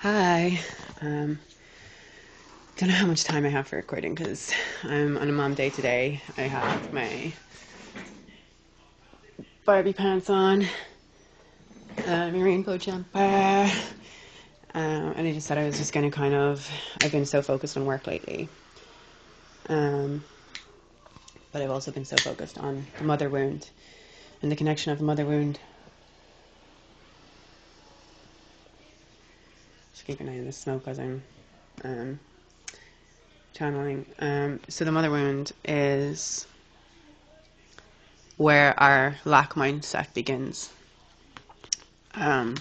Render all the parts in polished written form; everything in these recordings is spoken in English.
Hi. Um, don't know how much time I have for recording because I'm on a mom day today. I have my Barbie pants on, my rainbow jumper, and I just said I was just going to I've been so focused on work lately. But I've also been so focused on the mother wound and the connection of the mother wound. Just keep an eye on the smoke as I'm channeling. So the mother wound is where our lack mindset begins. When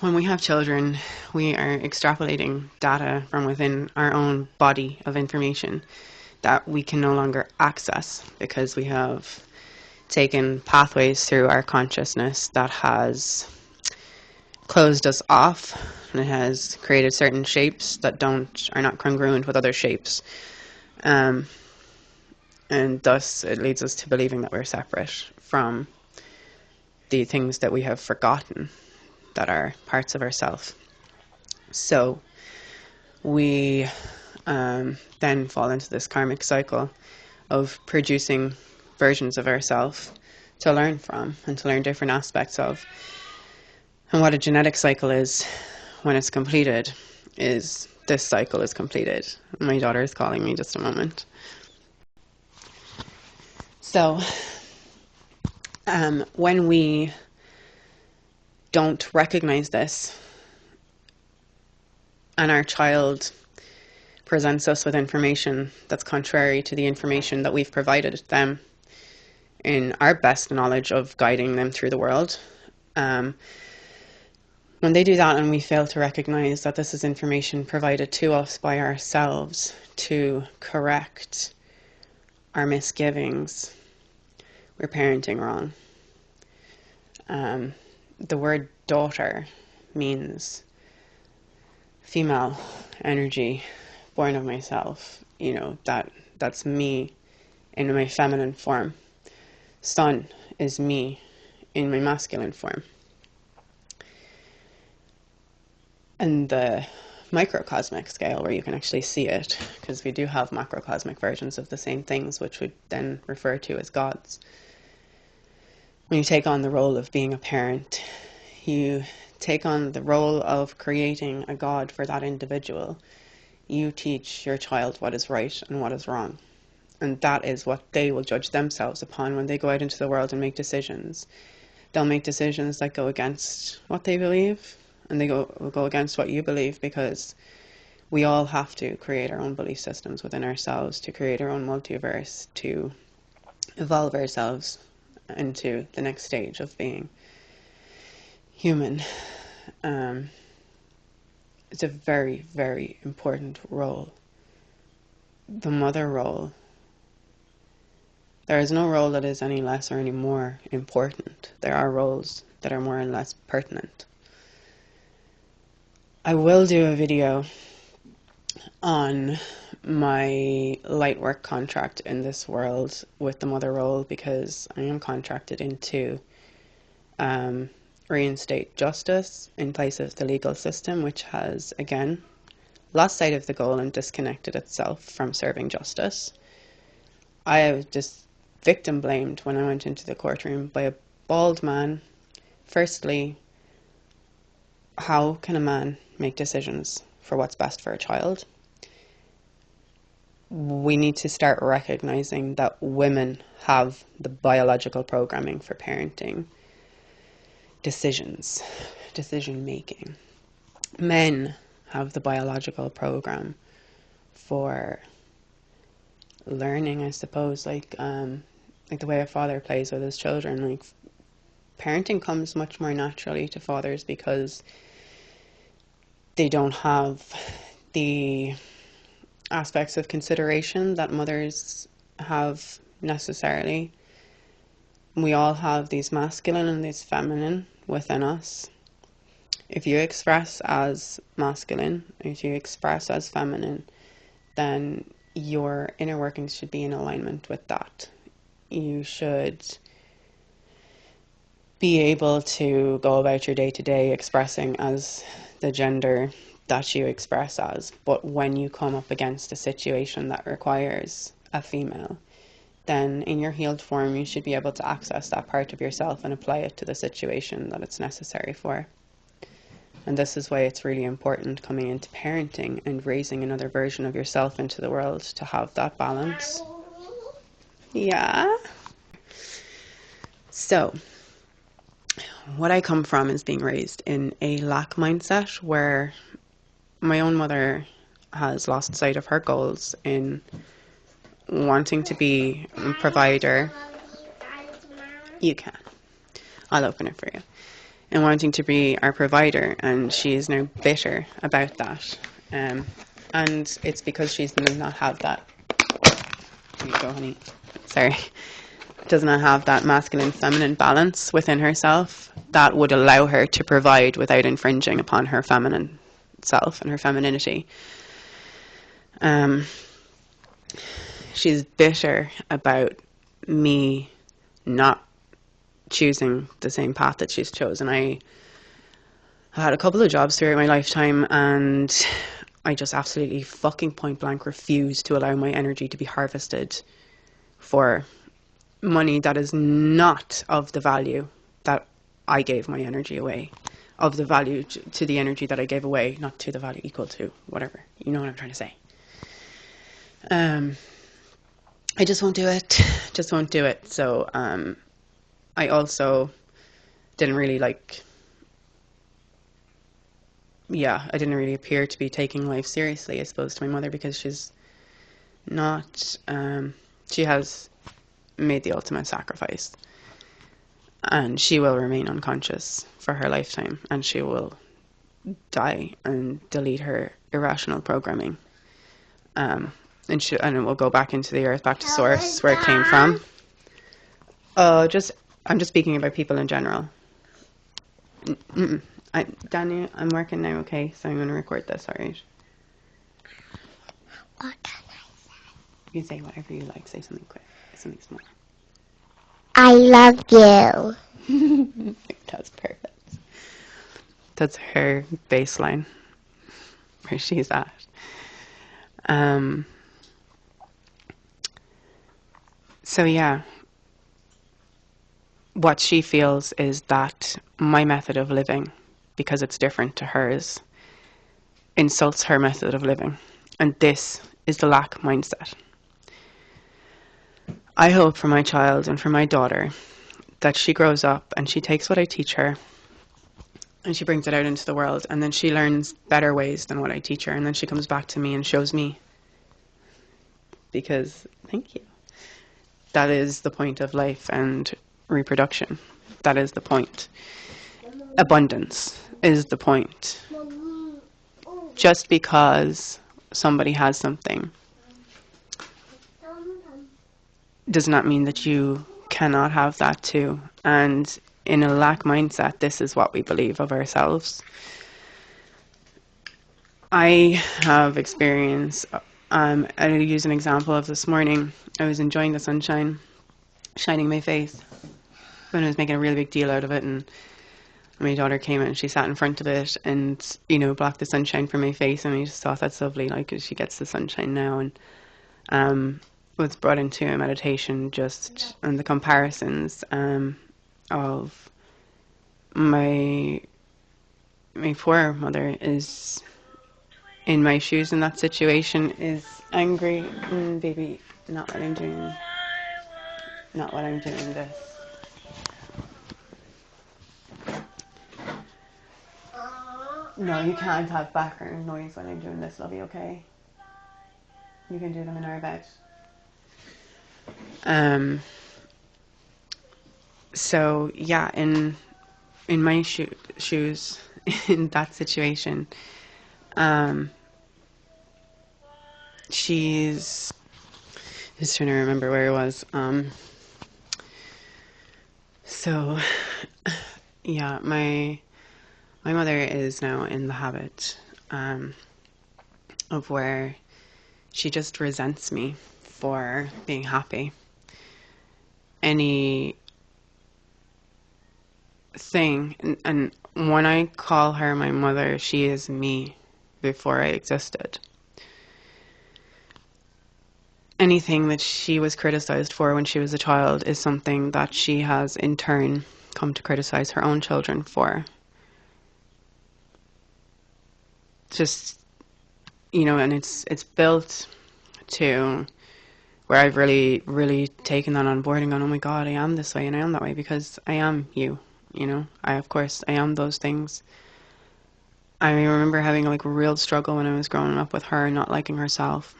we have children, we are extrapolating data from within our own body of information that we can no longer access because we have taken pathways through our consciousness that has closed us off, and it has created certain shapes that are not congruent with other shapes. And thus it leads us to believing that we're separate from the things that we have forgotten that are parts of ourself. So we then fall into this karmic cycle of producing versions of ourselves to learn from and to learn different aspects of. And what a genetic cycle is, when it's completed, is this cycle is completed. My daughter is calling me, just a moment. So when we don't recognize this and our child presents us with information that's contrary to the information that we've provided them in our best knowledge of guiding them through the world, when they do that and we fail to recognize that this is information provided to us by ourselves to correct our misgivings, we're parenting wrong. The word daughter means female energy, born of myself. That's me in my feminine form. Son is me in my masculine form. And the microcosmic scale, where you can actually see it, because we do have macrocosmic versions of the same things, which would then refer to as gods. When you take on the role of being a parent, you take on the role of creating a god for that individual. You teach your child what is right and what is wrong. And that is what they will judge themselves upon when they go out into the world and make decisions. They'll make decisions that go against what they believe, and they will go against what you believe, because we all have to create our own belief systems within ourselves to create our own multiverse, to evolve ourselves into the next stage of being human. It's a very, very important role. The mother role. There is no role that is any less or any more important. There are roles that are more and less pertinent. I will do a video on my light work contract in this world with the mother role, because I am contracted into reinstate justice in place of the legal system, which has, again, lost sight of the goal and disconnected itself from serving justice. I was just victim blamed when I went into the courtroom by a bald man. Firstly, how can a man make decisions for what's best for a child? We need to start recognizing that women have the biological programming for parenting, decision making. Men have the biological program for learning, I suppose, like the way a father plays with his children. Like, parenting comes much more naturally to fathers because they don't have the aspects of consideration that mothers have necessarily. We all have these masculine and these feminine within us. If you express as masculine, if you express as feminine, then your inner workings should be in alignment with that. You should be able to go about your day-to-day expressing as the gender that you express as. But when you come up against a situation that requires a female, then in your healed form, you should be able to access that part of yourself and apply it to the situation that it's necessary for. And this is why it's really important coming into parenting and raising another version of yourself into the world to have that balance. Yeah. So, what I come from is being raised in a lack mindset where my own mother has lost sight of her goals in wanting to be a provider. You can. I'll open it for you. And wanting to be our provider, and she is now bitter about that. And it's because she does not have that. Here you go, honey. Sorry. Does not have that masculine feminine balance within herself that would allow her to provide without infringing upon her feminine self and her femininity. She's bitter about me not choosing the same path that she's chosen. I had a couple of jobs throughout my lifetime, and I just absolutely fucking point blank refuse to allow my energy to be harvested for money that is not of the value that I gave my energy away, of the value to the energy that I gave away, not to the value equal to whatever. You know what I'm trying to say. I just won't do it. Just won't do it. So I also didn't really I didn't really appear to be taking life seriously, I suppose, to my mother, because she's not, she has made the ultimate sacrifice, and she will remain unconscious for her lifetime, and she will die and delete her irrational programming, and it will go back into the earth, back to source where it came from. I'm just speaking about people in general. Daniel, I'm working now, okay? So I'm going to record this, alright? What can I say? You can say whatever you like. Say something quick. Something small. I love you. That's perfect. That's her baseline, where she's at. So yeah, what she feels is that my method of living, because it's different to hers, insults her method of living. And this is the lack mindset. I hope for my child and for my daughter that she grows up and she takes what I teach her and she brings it out into the world, and then she learns better ways than what I teach her, and then she comes back to me and shows me. Because, thank you. That is the point of life and reproduction. That is the point. Abundance is the point. Just because somebody has something does not mean that you cannot have that too. And in a lack mindset, this is what we believe of ourselves. I have experience. I'll use an example of this morning. I was enjoying the sunshine shining in my face when I was making a really big deal out of it, and my daughter came in and she sat in front of it and, blocked the sunshine from my face, and I just thought that's lovely, she gets the sunshine now. And was brought into a meditation just on the comparisons of my poor mother is in my shoes in that situation, is angry. Baby, not what I'm doing this. No, you can't have background noise when I'm doing this, lovey, okay? You can do them in our bed. So yeah, in my shoes in that situation, she's just trying to remember where it was. So yeah, my mother is now in the habit of where she just resents me for being happy. Any thing. And when I call her my mother, she is me before I existed. Anything that she was criticized for when she was a child is something that she has in turn come to criticize her own children for. Just, and it's built to where I've really, really taken that on board and gone, oh my God, I am this way and I am that way because I am you. Of course, I am those things. I remember having like a real struggle when I was growing up with her, not liking herself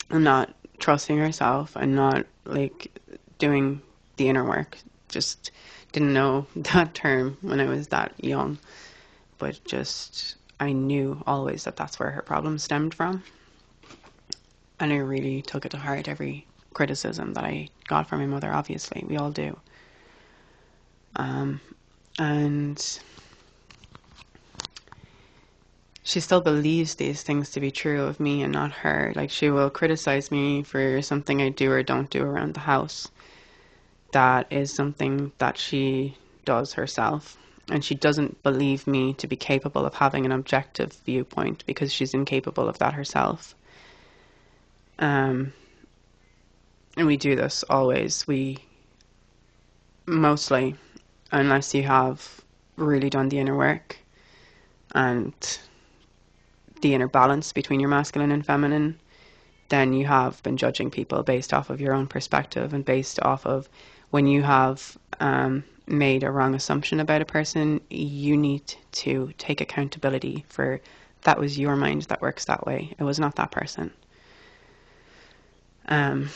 and not trusting herself and not like doing the inner work. Just didn't know that term when I was that young, but just I knew always that that's where her problem stemmed from. And I really took it to heart, every criticism that I got from my mother. Obviously, we all do. And she still believes these things to be true of me and not her. Like, she will criticize me for something I do or don't do around the house. That is something that she does herself. And she doesn't believe me to be capable of having an objective viewpoint because she's incapable of that herself. And we do this always. We mostly, unless you have really done the inner work and the inner balance between your masculine and feminine, then you have been judging people based off of your own perspective and based off of when you have made a wrong assumption about a person, you need to take accountability for that was your mind that works that way. It was not that person. And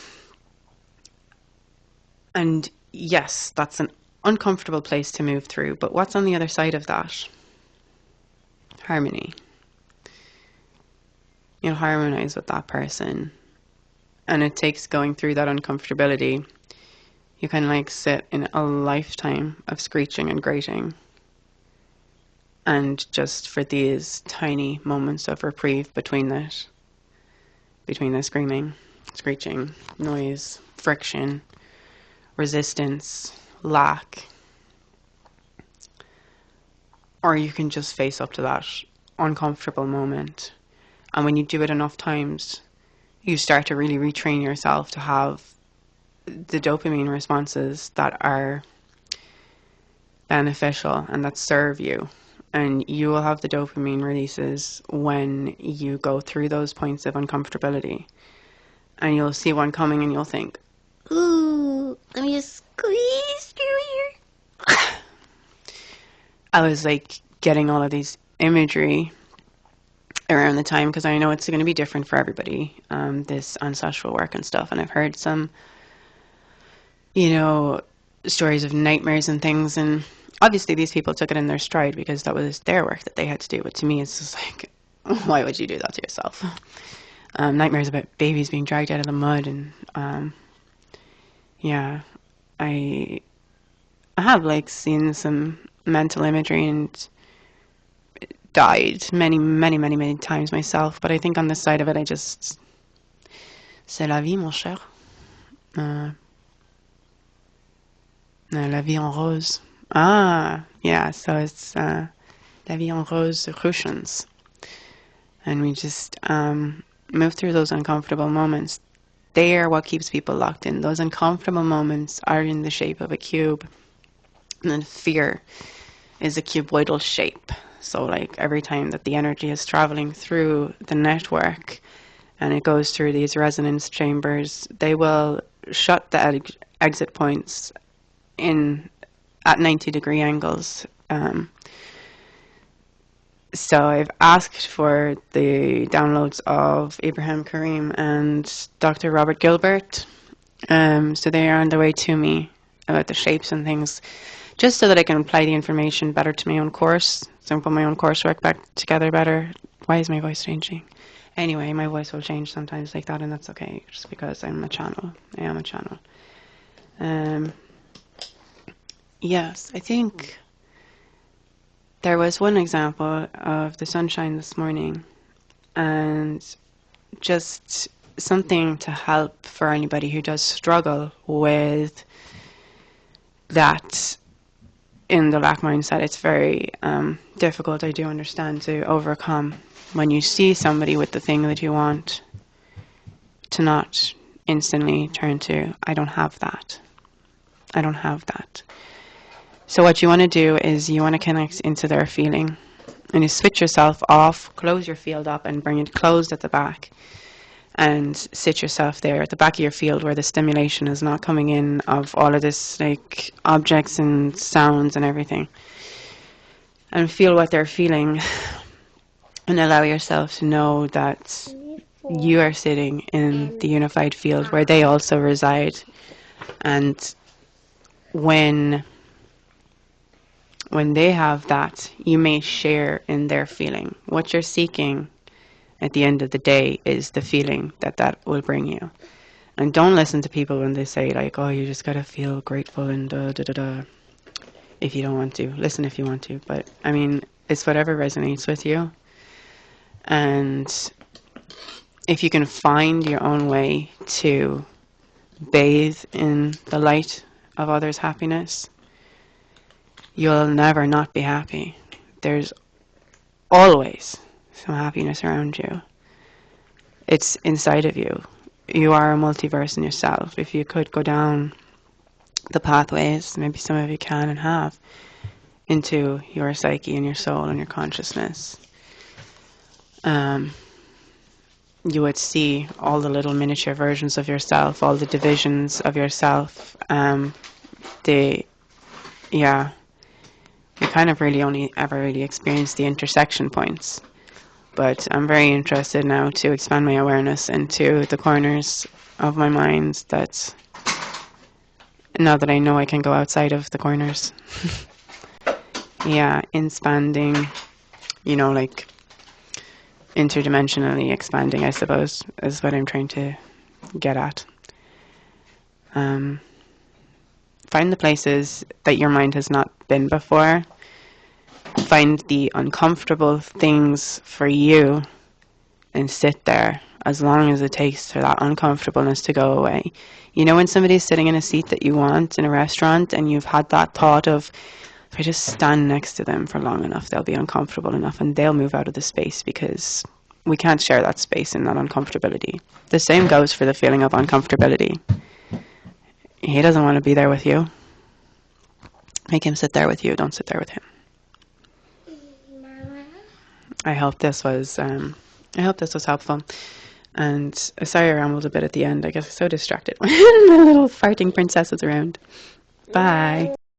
yes, that's an uncomfortable place to move through, but what's on the other side of that? Harmony. You'll harmonize with that person. And it takes going through that uncomfortability. You can like sit in a lifetime of screeching and grating. And just for these tiny moments of reprieve between the screaming, screeching, noise, friction, resistance, lack. Or you can just face up to that uncomfortable moment. And when you do it enough times, you start to really retrain yourself to have the dopamine responses that are beneficial and that serve you. And you will have the dopamine releases when you go through those points of uncomfortability. And you'll see one coming and you'll think, ooh, let me just squeeze through here. I was like getting all of these imagery around the time because I know it's going to be different for everybody, this ancestral work and stuff. And I've heard some, stories of nightmares and things. And obviously these people took it in their stride because that was their work that they had to do. But to me, it's just like, why would you do that to yourself? Nightmares about babies being dragged out of the mud. And yeah, I have like seen some mental imagery and died many, many, many, many times myself. But I think on this side of it, I just, c'est la vie, mon cher. La vie en rose. Ah, yeah, so it's La vie en rose Russians. And we just move through those uncomfortable moments. They are what keeps people locked in. Those uncomfortable moments are in the shape of a cube. And then fear is a cuboidal shape. So like every time that the energy is traveling through the network and it goes through these resonance chambers, they will shut the exit points in at 90-degree angles. So I've asked for the downloads of Ibrahim Karim and Dr. Robert Gilbert. So they are on their way to me about the shapes and things, just so that I can apply the information better to my own course, so I can put my own coursework back together better. Why is my voice changing? Anyway, my voice will change sometimes like that, and that's okay, just because I'm a channel. I am a channel. Yes, I think there was one example of the sunshine this morning, and just something to help for anybody who does struggle with that in the lack mindset, it's very difficult, I do understand, to overcome when you see somebody with the thing that you want, to not instantly turn to, I don't have that. I don't have that. So what you want to do is you want to connect into their feeling, and you switch yourself off, close your field up and bring it closed at the back, and sit yourself there at the back of your field where the stimulation is not coming in of all of this like objects and sounds and everything, and feel what they're feeling, and allow yourself to know that you are sitting in the unified field where they also reside. And when they have that, you may share in their feeling. What you're seeking at the end of the day is the feeling that that will bring you. And don't listen to people when they say like, oh, you just gotta feel grateful and da da da da. If you don't want to, listen if you want to. But I mean, it's whatever resonates with you. And if you can find your own way to bathe in the light of others' happiness, you'll never not be happy. There's always some happiness around you. It's inside of you. You are a multiverse in yourself. If you could go down the pathways, maybe some of you can and have, into your psyche and your soul and your consciousness, you would see all the little miniature versions of yourself, all the divisions of yourself. You kind of really only ever really experience the intersection points. But I'm very interested now to expand my awareness into the corners of my mind, that now that I know I can go outside of the corners. Yeah, expanding, like interdimensionally expanding, I suppose, is what I'm trying to get at. Find the places that your mind has not been before. Find the uncomfortable things for you and sit there as long as it takes for that uncomfortableness to go away. You know when somebody's sitting in a seat that you want in a restaurant and you've had that thought of, if I just stand next to them for long enough, they'll be uncomfortable enough and they'll move out of the space, because we can't share that space in that uncomfortability. The same goes for the feeling of uncomfortability. He doesn't want to be there with you. Make him sit there with you. Don't sit there with him. I hope this was helpful. And sorry I rambled a bit at the end. I guess I'm so distracted when the little farting princess is around. Bye.